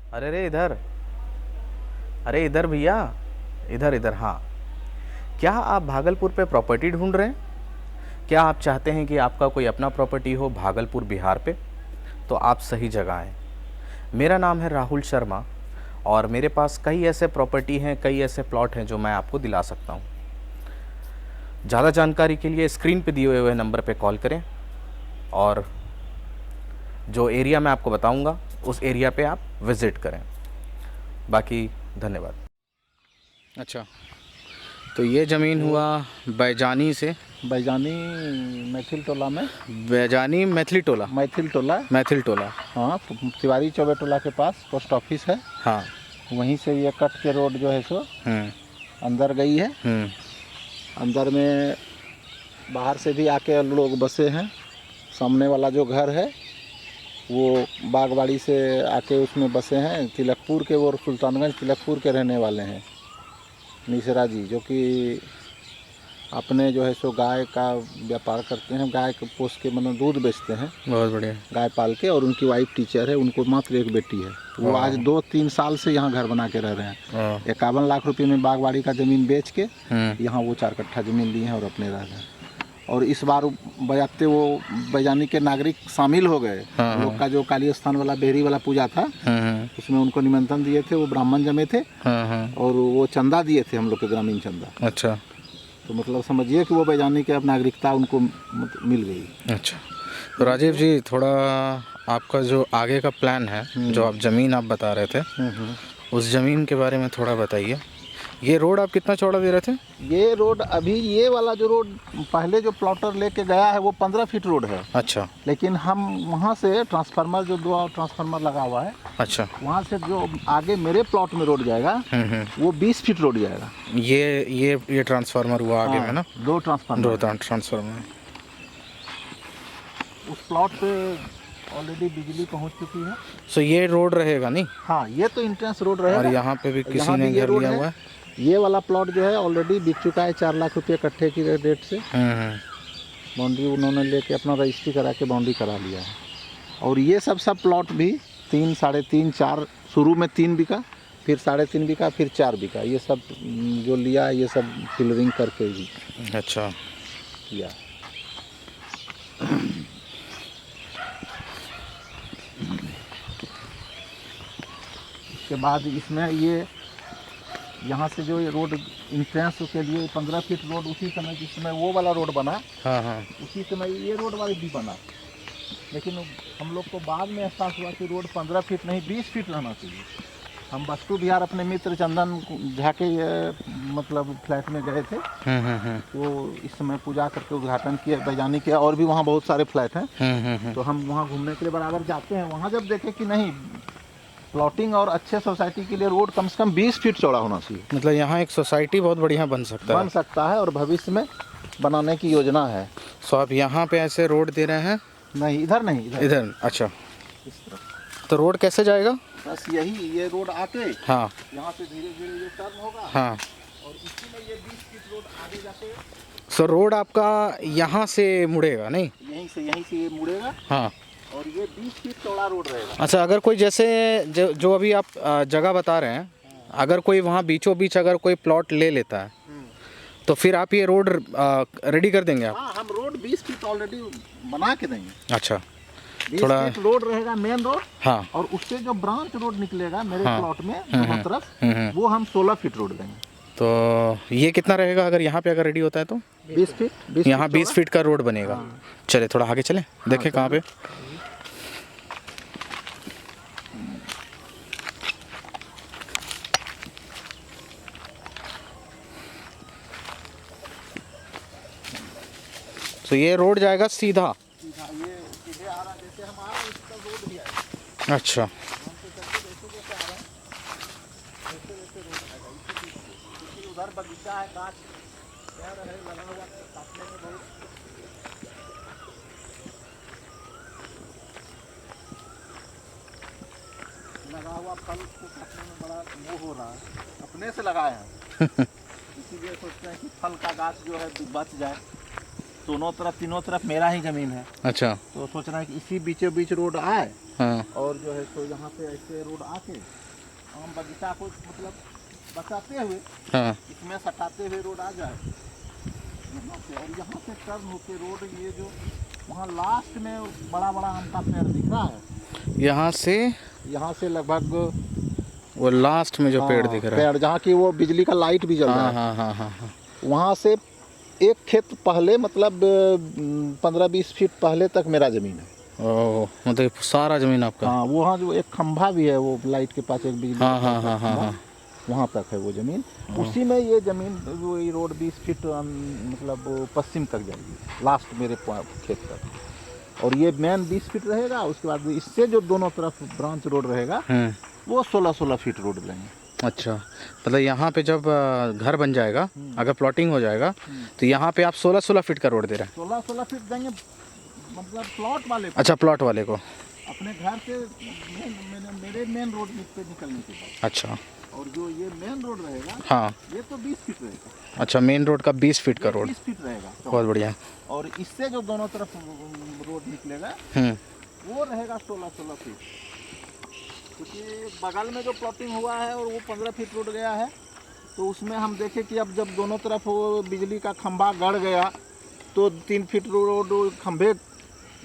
अरे रे इधर, अरे इधर भैया, इधर इधर। हाँ, क्या आप भागलपुर पे प्रॉपर्टी ढूंढ रहे हैं? क्या आप चाहते हैं कि आपका कोई अपना प्रॉपर्टी हो भागलपुर बिहार पे? तो आप सही जगह हैं। मेरा नाम है राहुल शर्मा और मेरे पास कई ऐसे प्रॉपर्टी हैं, कई ऐसे प्लॉट हैं जो मैं आपको दिला सकता हूँ। ज़्यादा जानकारी के लिए स्क्रीन पे दिए हुए नंबर पे कॉल करें और जो एरिया मैं आपको बताऊंगा उस एरिया पे आप विज़िट करें। बाकी धन्यवाद। अच्छा, तो ये ज़मीन हुआ बैजानी से, बैजानी मैथिल टोला में, बैजानी मैथिली टोला, मैथिल टोला। मैथिल टोला। हाँ, तिवारी चौबे टोला के पास पोस्ट ऑफिस है। हाँ। वहीं से ये कट के रोड जो है सो अंदर गई है। अंदर में बाहर से भी आके लोग बसे हैं। सामने वाला जो घर है वो बागवाड़ी से आके उसमें बसे हैं। तिलकपुर के वो सुल्तानगंज तिलकपुर के रहने वाले हैं निसरा जी, जो कि अपने जो है सो गाय का व्यापार करते हैं। गाय को पोस के मतलब दूध बेचते हैं। बहुत बढ़िया। गाय पाल के। और उनकी वाइफ टीचर है, उनको मात्र एक बेटी है। वो आज 2-3 साल से यहाँ घर बना के रह रहे हैं। 51 लाख रुपए में बागवाड़ी का ज़मीन बेच के यहाँ वो 4 कट्ठा ज़मीन लिए हैं और अपने रह रहे हैं। और इस बार बजाते वो बैजानी के नागरिक शामिल हो गए। लोग का जो काली स्थान वाला बेहरी वाला पूजा था उसमें उनको निमंत्रण दिए थे। वो ब्राह्मण जमे थे और वो चंदा दिए थे, हम लोग के ग्रामीण चंदा। अच्छा, तो मतलब समझिए कि वो बैजानी के अब नागरिकता उनको मिल गई। अच्छा। तो राजीव जी, थोड़ा आपका जो आगे का प्लान है, जो आप ज़मीन आप बता रहे थे, उस ज़मीन के बारे में थोड़ा बताइए। ये रोड आप कितना चौड़ा दे रहे थे? ये रोड अभी ये वाला जो रोड पहले जो प्लॉटर लेके गया है वो 15 फीट रोड है। अच्छा। लेकिन हम वहाँ से ट्रांसफार्मर जो 2 ट्रांसफार्मर लगा हुआ है, अच्छा, वहाँ से जो आगे मेरे प्लॉट में रोड जाएगा वो 20 फीट रोड जाएगा। ये ट्रांसफार्मर हुआ आगे में ना? 2 ट्रांसफार्मर। 2 ट्रांसफार्मर। उस प्लॉट पे ऑलरेडी बिजली पहुँच चुकी है। सो ये रोड रहेगा नहीं? हाँ, ये तो इंट्रेंस रोड रहेगा। और यहाँ पे भी किसी ने घर लिया हुआ है। ये वाला प्लॉट जो है ऑलरेडी बिक चुका है 4 लाख रुपये कट्ठे की रेट से। बाउंड्री उन्होंने लेके अपना रजिस्ट्री करा के बाउंड्री करा लिया है। और ये सब प्लॉट भी 3, 3.5, 4, शुरू में 3 बिका, फिर 3.5 बिका, फिर 4 बिका। ये सब जो लिया ये सब फिलरिंग करके ही अच्छा किया। उसके बाद इसमें ये यहाँ से जो ये रोड इंट्रेंस के लिए 15 फीट रोड उसी समय जिस समय वो वाला रोड बना, उसी समय ये रोड वाला भी बना। लेकिन हम लोग को बाद में एहसास हुआ कि रोड 15 फीट नहीं 20 फीट रहना चाहिए। हम वस्तु विहार अपने मित्र चंदन झा के मतलब फ्लैट में गए थे। तो इस समय पूजा करके उद्घाटन किया बैजानी किया। और भी वहाँ बहुत सारे फ्लैट हैं। तो हम वहाँ घूमने के लिए बराबर जाते हैं। वहाँ जब देखे कि नहीं, प्लॉटिंग और अच्छे सोसाइटी के लिए रोड कम से कम 20 फीट चौड़ा होना चाहिए। मतलब यहाँ एक सोसाइटी बहुत बढ़िया बन सकता है और भविष्य में बनाने की योजना है। सो आप यहाँ पे ऐसे रोड दे रहे हैं? नहीं, इधर नहीं, इधर। अच्छा, इस तरफ। तो रोड कैसे जाएगा? बस यही ये रोड आके हाँ यहाँ से धीरे धीरे ये टर्न होगा। हाँ। और इसी में ये 20 फीट रोड आगे जाके सो रोड आपका यहाँ से मुड़ेगा नहीं? यहीं से ये मुड़ेगा। हाँ। और ये 20 फीट चौड़ा रोड रहेगा। अच्छा, अगर कोई जैसे जो अभी आप जगह बता रहे हैं, अगर कोई वहाँ बीचों बीच अगर कोई प्लॉट ले लेता है तो फिर आप ये रोड रेडी कर देंगे आप? हाँ, हम रोड 20 फीट ऑलरेडी बना के देंगे। अच्छा, 20 थोड़ा फीट रोड रहेगा मेन रोड। हाँ। और उससे जो ब्रांच रोड निकलेगा मेरे प्लॉट में दोनों तरफ, वो हम 16 फीट रोड देंगे। तो ये कितना रहेगा अगर यहाँ पे अगर रेडी होता है तो? 20 फीट। यहाँ 20 फीट का रोड बनेगा। चले थोड़ा आगे चले, देखें कहाँ पे। तो ये रोड जाएगा सीधा? ये सीधे आ रहा, जैसे हम आ रहे हैं इसका रोड भी आएगा। अच्छा। उधर बगीचा है, गाछ पेड़ है लगा हुआ, काटने में बहुत लगा हुआ फल को काटने में बड़ा मोह हो रहा है। अपने से लगाए हैं इसीलिए सोचते हैं कि फल का गाछ जो है बच जाए। दोनों तरफ तीनों तरफ मेरा ही ज़मीन है। अच्छा। तो सोच रहा है कि इसी बीचों बीच रोड आए हाँ और जो है तो यहाँ से ऐसे रोड आके आम बगीचा को मतलब बचाते हुए हाँ इसमें सटाते हुए रोड आ जाए यहाँ से, और यहाँ से टर्न होके रोड ये जो वहाँ लास्ट में बड़ा बड़ा आम का पेड़ दिख रहा है, यहाँ से लगभग वो लास्ट में जो पेड़ दिख रहा है, पेड़ जहाँ की वो बिजली का लाइट भी जल रहा हाँ है, हाँ हाँ हाँ हाँ, वहाँ से एक खेत पहले मतलब 15-20 फीट पहले तक मेरा जमीन है। ओह मतलब सारा ज़मीन आपका? हाँ, वहाँ जो एक खंभा भी है वो लाइट के पास एक बिजली हाँ हाँ हाँ हाँ हाँ, वहाँ तक है वो ज़मीन। उसी में ये ज़मीन वो ये रोड 20 फीट मतलब पश्चिम तक जाएगी लास्ट मेरे खेत तक, और ये मेन 20 फीट रहेगा। उसके बाद इससे जो दोनों तरफ ब्रांच रोड रहेगा वो 16-16 फीट रोड रहेंगे। अच्छा, मतलब यहाँ पे जब घर बन जाएगा, अगर प्लॉटिंग हो जाएगा तो यहाँ पे आप 16-16 फीट का रोड दे रहे हैं? 16-16 फीट देंगे मतलब प्लॉट वाले को। अच्छा, प्लॉट वाले को अपने घर से मेरे मेन रोड पे निकलने के बाद। अच्छा, और जो ये मेन रोड रहेगा हाँ ये तो 20 फीट रहेगा। अच्छा, मेन रोड का 20 फीट का रोड, 20 फीट रहेगा बहुत बढ़िया। और इससे जो दोनों तरफ रोड निकलेगा वो रहेगा 16-16 फीट, क्योंकि बगल में जो प्लॉटिंग हुआ है और वो 15 फीट रोड गया है, तो उसमें हम देखें कि अब जब दोनों तरफ वो बिजली का खंभा गड़ गया तो 3 फीट रोड खंभे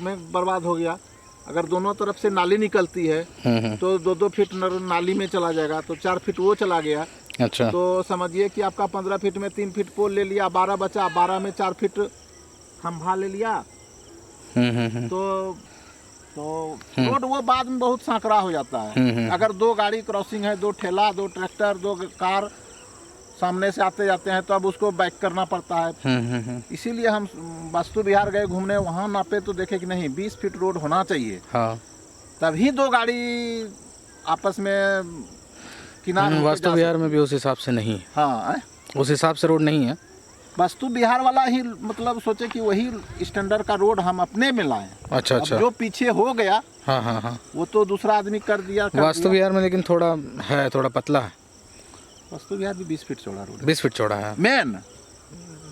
में बर्बाद हो गया। अगर दोनों तरफ से नाली निकलती है तो 2-2 फीट नाली में चला जाएगा, तो 4 फीट वो चला गया। अच्छा, तो समझिए कि आपका 15 फीट में 3 फीट पोल ले लिया, 12 बचा, 12 में 4 फीट खंभा ले लिया, तो रोड वो बाद में बहुत सांकड़ा हो जाता है। अगर 2 गाड़ी क्रॉसिंग है, 2 ठेला, 2 ट्रैक्टर, 2 कार सामने से आते जाते हैं तो अब उसको बैक करना पड़ता है। इसीलिए हम वास्तु विहार गए घूमने, वहाँ नापे तो देखे कि नहीं 20 फीट रोड होना चाहिए। हाँ, तभी 2 गाड़ी आपस में किनारे वास्तु विहार में भी उस हिसाब से नहीं है। हाँ, उस हिसाब से रोड नहीं है। वास्तु विहार वाला ही मतलब सोचे कि वही स्टैंडर्ड का रोड हम अपने में लाएं। अच्छा अच्छा, जो पीछे हो गया हाँ हाँ हाँ, वो तो दूसरा आदमी कर दिया। वास्तु विहार में लेकिन थोड़ा पतला है। वास्तु विहार भी 20 फीट चौड़ा रोड है। 20 फीट चौड़ा है मेन,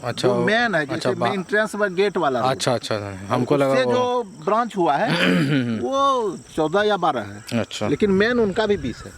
अच्छा, जो मेन है, जैसे एंट्रेंस व गेट वाला। अच्छा अच्छा, हमको लगा वो जो ब्रांच हुआ है वो 14 या 12 है। अच्छा, लेकिन मेन उनका भी 20 है।